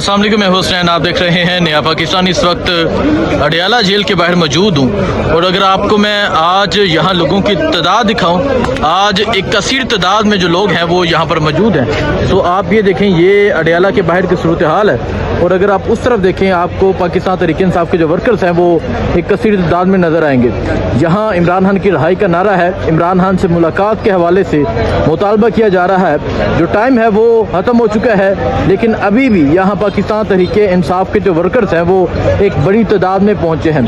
अस्सलाम वालेकुम, मैं हुसैन, आप देख रहे हैं नया पाकिस्तान। इस वक्त अडियाला जेल के बाहर मौजूद हूँ और अगर आपको मैं आज यहाँ लोगों की तादाद दिखाऊँ, आज एक कसीर तादाद में जो लोग हैं वो यहाँ पर मौजूद हैं। तो आप ये देखें, ये अडियाला के बाहर की सूरत हाल है। और अगर आप उस तरफ देखें, आपको पाकिस्तान तहरीक इंसाफ के जो वर्कर्स हैं वो एक कसीर तादाद में नज़र आएंगे। यहाँ इमरान खान की रहाई का नारा है। इमरान खान से मुलाकात के हवाले से मुतालबा किया जा रहा है। जो टाइम है वो ख़त्म हो चुका है, लेकिन अभी भी यहाँ पाकिस्तान तहरीक इंसाफ के जो वर्कर्स हैं वो एक बड़ी तादाद में पहुँचे हैं।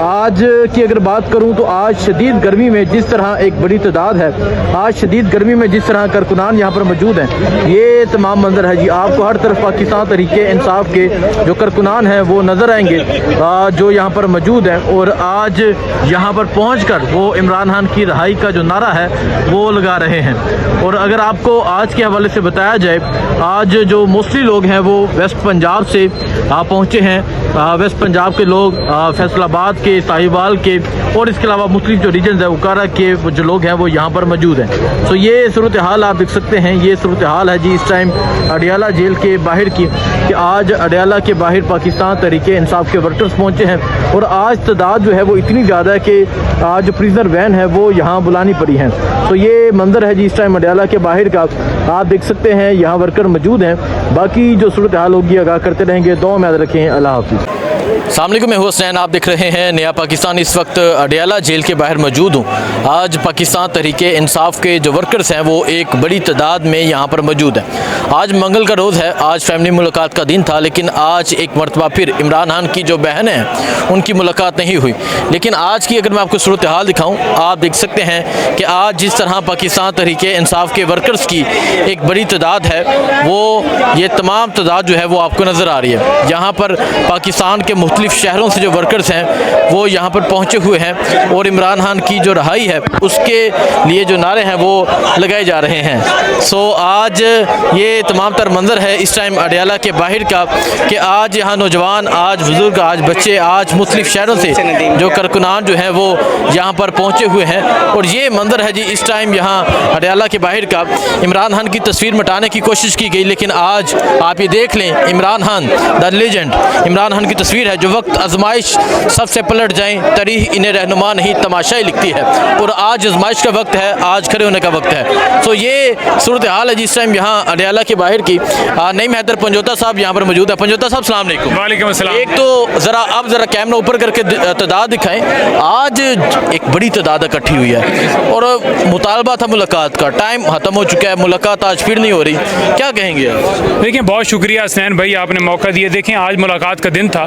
आज की अगर बात करूँ तो आज शदीद गर्मी में जिस तरह एक बड़ी तादाद है, आज शदीद गर्मी में जिस तरह कारकुनान यहाँ पर मौजूद हैं, ये तमाम मंजर है जी। आपको हर तरफ पाकिस्तान तहरीक इंसाफ के जो कारकुनान हैं वो नज़र आएंगे जो यहाँ पर मौजूद हैं। और आज यहाँ पर पहुँचकर वो इमरान खान की रहाई का जो नारा है वो लगा रहे हैं। और अगर आपको आज के हवाले से बताया जाए, आज जो मोस्टली लोग हैं वो वेस्ट पंजाब से पहुँचे हैं। वेस्ट पंजाब के लोग फैसलाबाद के, साहिवाल के और इसके अलावा मुख्तलिफ जो रीजन है उकारा के जो लोग हैं वो यहाँ पर मौजूद हैं। तो ये सूरत हाल आप देख सकते हैं, ये सूरत हाल है जी इस टाइम अडियाला जेल के बाहर की, कि आज अडियाला के बाहर पाकिस्तान तहरीक इंसाफ के वर्कर्स पहुँचे हैं। और आज तादाद जो है वो इतनी ज़्यादा है कि आज जो प्रिजनर वैन है वो यहाँ बुलानी पड़ी है। तो ये मंजर है जी इस टाइम अडियाला के बाहर का, आप देख सकते हैं यहाँ वर्कर मौजूद हैं। बाकी जो सूरत हाल होगी आगाह करते रहेंगे। दुआ में याद रखें। अल्लाह हाफिज़। अस्सलाम वालेकुम, मैं हुसैन, आप देख रहे हैं नया पाकिस्तान। इस वक्त अडियाला जेल के बाहर मौजूद हूँ। आज पाकिस्तान तहरीक इंसाफ के जो वर्कर्स हैं वो एक बड़ी तादाद में यहाँ पर मौजूद हैं। आज मंगल का रोज़ है, आज फैमिली मुलाकात का दिन था, लेकिन आज एक मरतबा फिर इमरान खान की जो बहनें हैं उनकी मुलाकात नहीं हुई। लेकिन आज की अगर मैं आपको सूरत हाल दिखाऊँ, आप देख सकते हैं कि आज जिस तरह पाकिस्तान तहरीक इंसाफ के वर्कर्स की एक बड़ी तादाद है, वो ये तमाम तादाद जो है वो आपको नज़र आ रही है। यहाँ पर पाकिस्तान के मुख्तलिफ शहरों से जो वर्कर्स हैं वो यहाँ पर पहुँचे हुए हैं और इमरान खान की जो रहाई है उसके लिए जो नारे हैं वो लगाए जा रहे हैं। सो आज ये तमाम तर मंजर है इस टाइम अडियाला के बाहर का, कि आज यहाँ नौजवान, आज बुजुर्ग, आज बच्चे, आज मुख्तलिफ शहरों से जो कारकुनान जो हैं वो यहाँ पर पहुँचे हुए हैं। और ये मंजर है जी इस टाइम यहाँ अडियाला के बाहर का। इमरान खान की तस्वीर मिटाने की कोशिश की गई, लेकिन आज आप ये देख लें, इमरान खान द लेजेंड इमरान खान की तस्वीर है। जो वक्त आजमाइश सबसे पलट जाएं, तरीह इन्हें रहनुमा नहीं तमाशा ही लिखती है। और आज आजमाइश का वक्त है, आज खड़े होने का वक्त है। तो ये सूरत हाल है जिस टाइम यहाँ अडियाला के बाहर की। नईम हैदर पंजोता साहब यहाँ पर मौजूद है। पंजोता साहब सलाम अलैकुम। वालेकुम अस्सलाम। एक तो ज़रा कैमरा ऊपर करके तादाद दिखाएं। आज एक बड़ी तादाद इकट्ठी हुई है और मुतालबा था मुलाकात का, टाइम ख़त्म हो चुका है, मुलाकात आज फिर नहीं हो रही, क्या कहेंगे? देखिए, बहुत शुक्रिया हसनैन भाई, आपने मौका दिया। देखें, आज मुलाकात का दिन था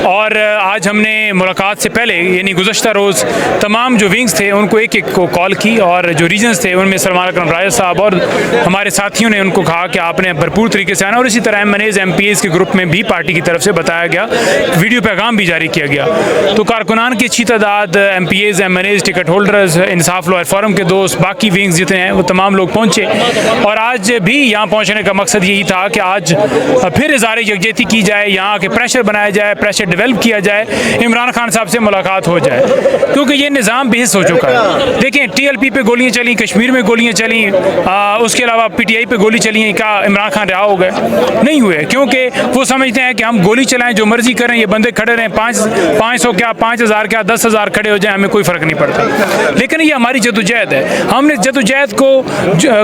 और आज हमने मुलाकात से पहले यानी गुज़श्ता रोज़ तमाम जो विंग्स थे उनको एक एक को कॉल की, और जो रीजन्स थे उनमें सलमान अकरम राजा साहब और हमारे साथियों ने उनको कहा कि आपने भरपूर तरीके से आना। और इसी तरह MNAs MPAs के ग्रुप में भी पार्टी की तरफ से बताया गया, वीडियो पैगाम भी जारी किया गया। तो कारकुनान की अच्छी तादाद, MPAs MNAs टिकट होल्डर्स, इंसाफ लॉयर फोरम के दोस्त, बाकी विंग्स जितने हैं वो तमाम लोग पहुँचे। और आज भी यहाँ पहुँचने का मकसद यही था कि आज फिर इज़हार यकजहती की जाए, यहाँ के प्रेशर बनाया जाए, प्रेशर डेवलप किया जाए, इमरान खान साहब से मुलाकात हो जाए, क्योंकि ये निज़ाम बेहिस हो चुका है। देखें, TLP पे गोलियाँ चली, कश्मीर में गोलियाँ चली, उसके अलावा PTI पे गोली चली, क्या इमरान खान रहा हो गए? नहीं हुए, क्योंकि वो समझते हैं कि हम गोली चलाएं, जो मर्जी करें, ये बंदे खड़े रहें, 500 क्या, 5000 क्या, 10,000 खड़े हो जाए, हमें कोई फ़र्क नहीं पड़ता। लेकिन ये हमारी जदोजहद है, हमने जदोजहद को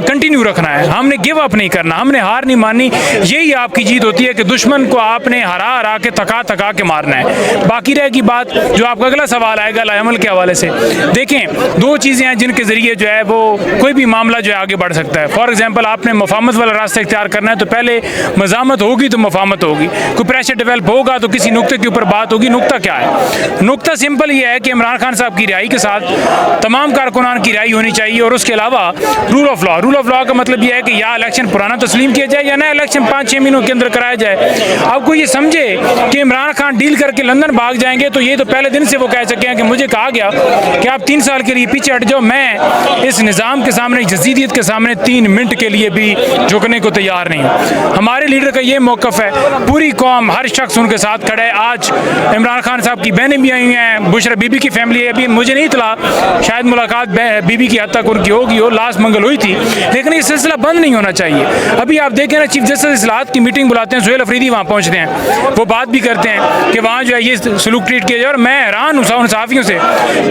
कंटिन्यू रखना है, हमने गिव अप नहीं करना, हमने हार नहीं माननी। यही आपकी जीत होती है कि दुश्मन को आपने हरा के थका के मारना है। बाकी रहेगी बात जो आपका अगला सवाल आएगा लाएमल के हवाले से। देखें, दो चीज़ें हैं जिनके ज़रिए जो है वो कोई भी मामला जो है आगे बढ़ सकता है। फॉर एग्जांपल, आपने मुफाहमत वाला रास्ता इख्तियार करना है तो पहले मज़ामत होगी तो मुफाहमत होगी, कोई प्रेशर डेवलप होगा तो किसी नुक्ते के ऊपर बात होगी। नुक्ता क्या है? नुक्ता सिंपल ये है कि इमरान खान साहब की रिहाई के साथ तमाम कारकुनान की रिहाई होनी चाहिए, और उसके अलावा rule of law. Rule of law का मतलब यह है कि या इलेक्शन पुराना तस्लीम किया जाए या नया इलेक्शन 5-6 महीनों के अंदर कराया जाए। अब कोई ये समझे कि इमरान खान डील करके लंदन भाग जाएंगे तो ये तो पहले दिन से वो कह सके हैं कि मुझे कहा गया कि आप 3 साल के लिए पीछे हट जाओ, मैं इस निज़ाम के सामने, जसीदियत के सामने 3 मिनट के लिए भी झुकने को तैयार नहीं हूँ। हमारे लीडर का ये मौक़िफ़ है, पूरी कौम, हर शख्स उनके साथ खड़ा है। आज इमरान खान साहब की बहनें भी आई हुई हैं, बुशरा बीबी की फैमिली है, अभी मुझे नहीं इतला, शायद मुलाकात बीबी की हद तक उनकी होगी, हो लास्ट मंगल हुई थी, लेकिन ये सिलसिला बंद नहीं होना चाहिए। अभी आप देखें ना, चीफ जस्टिस इस्लाहात की मीटिंग बुलाते हैं, सुहेल अफरीदी वहाँ पहुँचते हैं, वो बात भी करते हैं कि वहाँ जो है ये सलूक ट्रीट किया जाए। और मैं हैरान हूँ उन सहाफ़ियों से,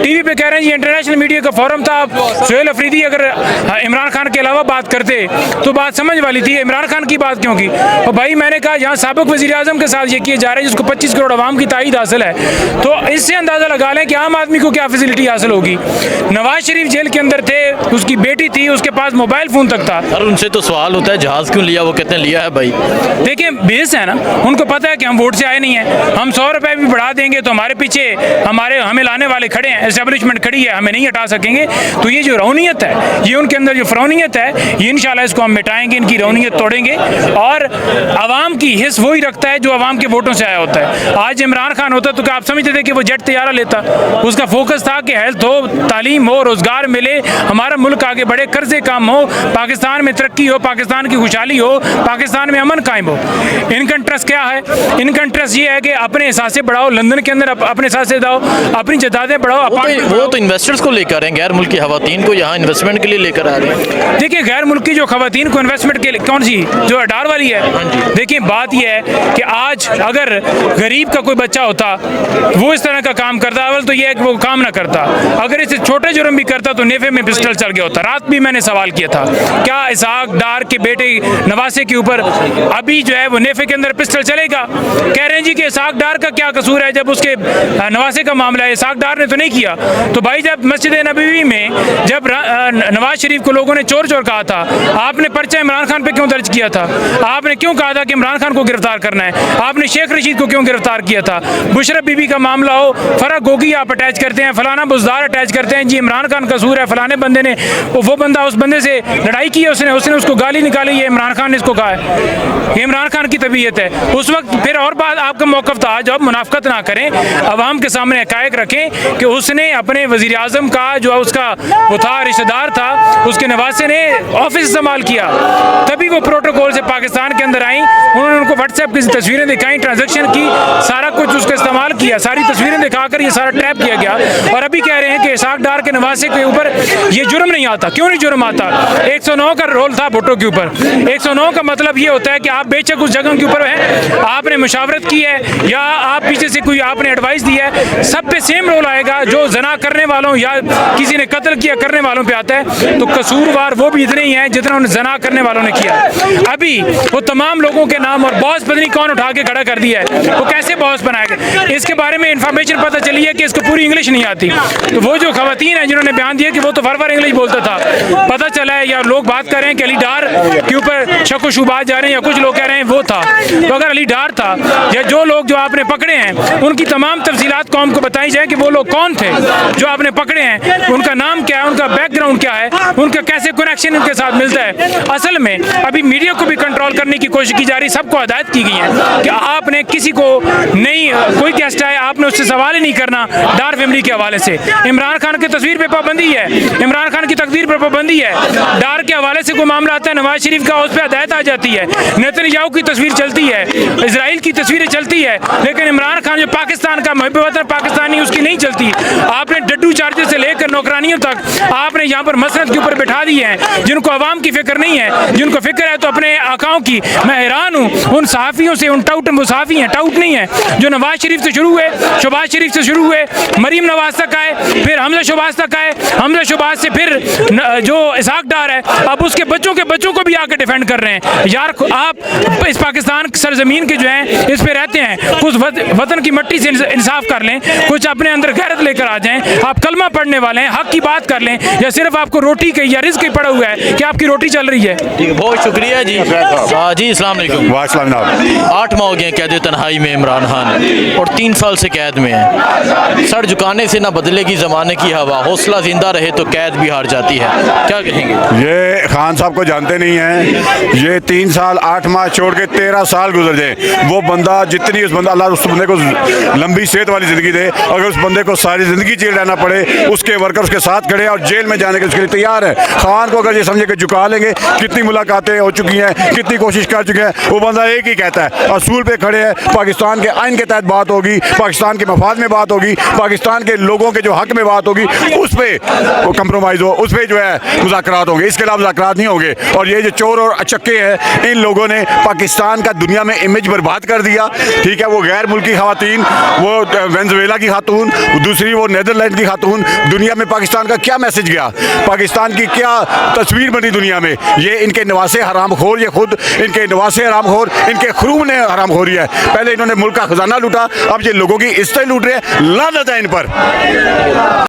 टीवी पे कह रहे हैं ये इंटरनेशनल मीडिया का फोरम था, सुहेल अफरीदी अगर इमरान खान के अलावा बात करते तो बात समझ वाली थी, इमरान खान की बात क्यों की? और भाई मैंने कहा यहाँ साबिक वज़ीर आज़म के साथ ये किए जा रहे हैं जिसको 25 करोड़ आवाम की ताईद हासिल है, तो इससे अंदाज़ा लगा लें कि आम आदमी को क्या फैसिलिटी हासिल होगी। नवाज शरीफ जेल के अंदर थे, उसकी बेटी थी, उसके पास मोबाइल फ़ोन तक था। और उनसे तो सवाल होता है जहाज़ क्यों लिया, वो कहते हैं लिया है भाई। देखिए बेस है ना, उनको पता है कि हम वोट से आए नहीं हैं, हम 100 रुपये भी बढ़ा देंगे तो हमारे पीछे हमें लाने वाले खड़े हैं, एस्टेब्लिशमेंट खड़ी है, हमें नहीं हटा सकेंगे। तो ये जो रौनियत है, ये उनके अंदर जो फ़रौनियत है, ये इंशाल्लाह इसको हम मिटाएंगे, इनकी रौनियत तोड़ेंगे। और आवाम की हिस्स वही रखता है जो आवाम के वोटों से आया होता है। आज इमरान खान होता तो क्या आप समझते थे कि वो जेट तैयारा लेता? उसका फोकस था कि हेल्थ हो, तालीम हो, रोज़गार मिले, हमारा मुल्क आगे बढ़े, कर्जे कम हो, पाकिस्तान में तरक्की हो, पाकिस्तान की खुशहाली हो, पाकिस्तान में अमन कायम हो। इनका इंटरेस्ट क्या है? इनका इंटरेस्ट ये है कि अपने एहसासे बढ़ाओ, लंदन के अंदर अपने एहसासे दाओ, अपनी जदादें बढ़ाओ। वो तो इन्वेस्टर्स को लेकर हैं, गैर मुल्की खवातीन को यहाँ इन्वेस्टमेंट के लिए लेकर आ रहे हैं। देखिए गैर मुल्की जो खवातीन को इन्वेस्टमेंट के लिए, कौन सी जो अडार वाली है? देखिए बात यह है कि आज अगर गरीब का कोई बच्चा होता वो इस तरह का काम करता, अवल तो यह है कि वो काम ना करता, अगर इसे छोटे जुर्म भी करता तो नेफे में पिस्टल चल गया होता। रात भी मैंने सवाल किया था, क्या इसहाक डार के बेटे नवासे के ऊपर अभी जो है वो नेफे के अंदर पिस्टल चलेगा? कह रहे हैं जी कि इसहाक डार का क्या कसूर है जब उसके नवासे का मामला है, इसहाक डार ने तो नहीं किया। तो भाई जब मस्जिद नबवी में जब नवाज शरीफ को लोगों ने चोर चोर कहा था, आपने पर्चा इमरान खान पे क्यों दर्ज किया था? आपने क्यों कहा था कि इमरान खान को गिरफ्तार करना है? आपने शेख रशीद को क्यों गिरफ्तार किया था? बुशरा बीबी का मामला हो, फरक गोगी आप अटैच करते हैं, फलाना बुजदार अटैच करते हैं, जी इमरान खान कसूर है, फलाने बंदे ने, वो बंदा उस बंदे से लड़ाई की है, उसने उसको गाली निकाली, ये इमरान खान ने इसको कहा है, ये इमरान खान की तबीयत है। उस वक्त फिर और बात आपका मौक़िफ़ था, जब मुनाफकत ना करें, अवाम के सामने हक़ाइक़ रखें कि उसने अपने वज़ीर आज़म का जो उसका वो था रिश्तेदार था, उसके नवासे ने ऑफिस इस्तेमाल किया, तभी वो प्रोटोकॉल से पाकिस्तान के अंदर आई। उन्होंने उनको व्हाट्सएप की तस्वीरें दिखाई, ट्रांजैक्शन की, सारा कुछ उसका इस्तेमाल किया, सारी तस्वीरें दिखाकर ये सारा ट्रैप किया गया। और अभी कह रहे हैं कि इसहाक डार के नवासे के ऊपर ये जुर्म नहीं आता। क्यों नहीं जुर्म आता? 109 का रोल था भुट्टो के ऊपर। 109 का मतलब ये होता है कि आप बेशक उस जगह के ऊपर हैं, आपने मुशावरत की है या आप पीछे से कोई आपने एडवाइस दी है, सब पे सेम रोल आएगा। जो जना करने वालों या किसी ने कत्ल किया करने वालों पे आता है, तो कसूरवार वो भी इतने ही हैं जितना उन्हें जना करने वालों ने किया। अभी वो तमाम लोगों के नाम और बॉस पता नहीं कौन उठा के खड़ा कर दिया है, वो कैसे बॉस बनाएगा? इसके बारे में इंफॉर्मेशन पता चली है कि इसको पूरी इंग्लिश नहीं आती। तो वो जो खवातीन है जिन्होंने बयान दिया कि वो तो फरवर इंग्लिश बोलता था, पता चला है या लोग बात कर रहे हैं कि अली डार के ऊपर शक व शुबात जा रहे हैं, या कुछ लोग कह रहे हैं वो था। तो अगर अली डार था या जो लोग जो आपने पकड़े हैं उनकी तमाम तफसीलात कौम को बताई जाए कि वो लोग कौन थे जो आपने पकड़े हैं, उनका नाम क्या है, उनका बैकग्राउंड क्या है, उनका कैसे कनेक्शन उनके साथ मिलता है। असल में अभी मीडिया को भी कंट्रोल करने की कोशिश की जा रही, सबको हदायत की गई है कि आपने किसी को नहीं, कोई गेस्ट आए आपने उससे सवाल ही नहीं करना डार फैमिली के हवाले से। इमरान खान की तस्वीर पे पाबंदी है, इमरान खान की तकदीर पर पाबंदी है, डार के हवाले से कोई मामला आता है नवाज शरीफ का, उस पर हदायत आ जाती है, नेतन्याहू की तस्वीर चलती है, इजराइल की तस्वीरें चलती है, लेकिन इमरान खान जो पाकिस्तान का मुहिब वतन पाकिस्तानी उसकी नहीं चलती। आपने डड्डू चार्जर से लेकर नौकरानियों तक आपने यहाँ पर मसनद के ऊपर बैठा दिए हैं, जिनको अवाम की फिक्र नहीं है, जिनको फिक्र है तो अपने आकाओं की। मैं हैरान हूँ उन सहाफ़ियों से, उन टाउट, वो सहाफ़ी हैं टाउट नहीं है, जो नवाज शरीफ से शुरू हुए, शहबाज शरीफ से शुरू हुए, मरीम नवाज तक आए, फिर हमजा शहबाज तक आए, हमजा शहबाज से फिर जो इसहाक डार है, अब उसके बच्चों को भी आकर डिफेंड कर रहे हैं। यार आप इस पाकिस्तान सरजमीन के जो हैं इस पे रहते हैं, कुछ वतन की मट्टी से इंसाफ कर लें, कुछ अपने अंदर गैरत लेकर आ जाएं। आप कलमा पढ़ने वाले हैं, हक की बात कर लें, या सिर्फ आपको रोटी के या रिस्क ही पड़ा हुआ है कि आपकी रोटी चल रही है। ठीक है, बहुत शुक्रिया जी। जी अस्सलाम वालेकुम। 8 माह हो गए कैद तन्हाई में इमरान खान, और 3 साल से कैद में है। सर झुकाने से ना बदलेगी ज़माने की हवा, हौसला जिंदा रहे तो कैद भी हार जाती है। क्या कहेंगे? ये खान साहब को जानते नहीं हैं। ये 3 साल 8 माह छोड़ के 13 साल गुजर जाए, वो बंदा जितनी उस बंदा, अल्लाह उस बंदे को लंबी सेहत वाली ज़िंदगी दे। अगर उस बंदे को सारी ज़िंदगी जेल रहना पड़े, उसके वर्कर उसके साथ खड़े और जेल में जाने के उसके लिए तैयार है। खान को अगर ये समझे कि झुका लेंगे, कितनी मुलाकातें हो चुकी हैं, कितनी कोशिश कर चुके हैं, वो बंदा एक ही कहता है असूल पे खड़े हैं। पाकिस्तान के आइन के तहत बात होगी, पाकिस्तान के मफाद में बात होगी, पाकिस्तान के लोगों के जो हक में बात होगी, उस पर वो कंप्रोमाइज़ हो, उस पर जो है मुज़ाकरात होंगे, इसके अलावा मुज़ाकरात नहीं होंगे। और ये जो चोर और अचक्के हैं, इन लोगों ने पाकिस्तान का दुनिया में इमेज बर्बाद कर दिया। ठीक है, वो गैर मुल्की ख़वातीन, वो वेनेज़ुएला की खातून, दूसरी वो नीदरलैंड की खातून, दुनिया में पाकिस्तान का क्या मैसेज गया, पाकिस्तान की क्या तस्वीर बनी दुनिया में। ये इनके नवासे हरामखोर, ये खुद इनके नवासे हरामखोर, इनके ख़ुरूम ने हरामखोरी है। पहले इन्होंने मुल्क का खजाना लूटा, अब ये लोगों की इज्जतें लूट रहे हैं। लानत है इन पर।